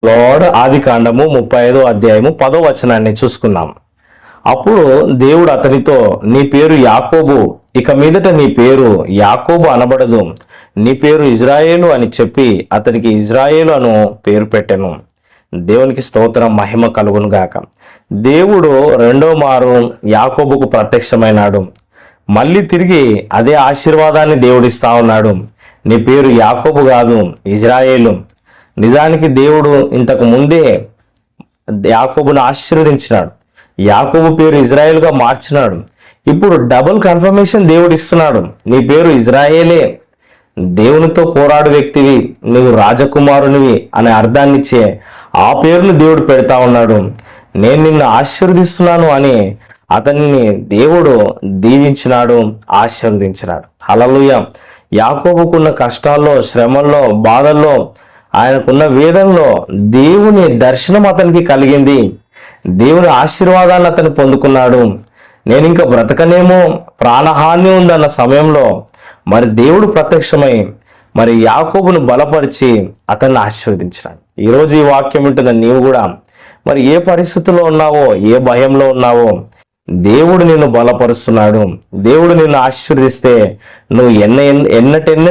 Lord ఆదికాండము 35 10 వచనాన్ని చూసుకుందాం. అప్పుడు దేవుడు అతనితో, నీ పేరు యాకోబు, ఇక మీదట నీ పేరు యాకోబు అనబడదు, నీ పేరు ఇజ్రాయేలు అని చెప్పి అతనికి ఇజ్రాయేలు అను పేరు పెట్టెను. దేవునికి స్తోత్రం, మహిమ కలుగును గాక. దేవుడు రెండో మారు యాకోబుకు ప్రత్యక్షమైనాడు. మళ్ళీ తిరిగి అదే ఆశీర్వాదాన్ని దేవుడిస్తా ఉన్నాడు. నీ పేరు యాకోబు కాదు, ఇజ్రాయేలు. నిజానికి దేవుడు ఇంతకు ముందే యాకోబును ఆశీర్వదించినాడు. యాకోబు పేరు ఇజ్రాయేలుగా మార్చినాడు. ఇప్పుడు డబుల్ కన్ఫర్మేషన్ దేవుడు ఇస్తున్నాడు. నీ పేరు ఇజ్రాయేలే, దేవునితో పోరాడు వ్యక్తివి, నువ్వు రాజకుమారునివి అనే అర్థాన్నిచ్చే ఆ పేరును దేవుడు పెడతా ఉన్నాడు. నేను నిన్ను ఆశీర్వదిస్తున్నాను అని అతన్ని దేవుడు దీవించినాడు, ఆశీర్వదించినాడు. హల్లెలూయా. యాకోబుకున్న కష్టాల్లో, శ్రమల్లో, బాధల్లో, ఆయనకున్న వేదనలో దేవుని దర్శనం అతనికి కలిగింది. దేవుని ఆశీర్వాదాన్ని అతను పొందుకున్నాడు. నేను ఇంకా బ్రతకనేమో, ప్రాణహాని ఉందన్న సమయంలో మరి దేవుడు ప్రత్యక్షమై మరి యాకోబును బలపరిచి అతన్ని ఆశీర్వదించినాడు. ఈరోజు ఈ వాక్యం వింటున్న నీవు కూడా మరి ఏ పరిస్థితుల్లో ఉన్నావో, ఏ భయంలో ఉన్నావో, దేవుడు నిన్ను బలపరుస్తున్నాడు. దేవుడు నిన్ను ఆశీర్వదిస్తే నువ్వు ఎన్నటెన్న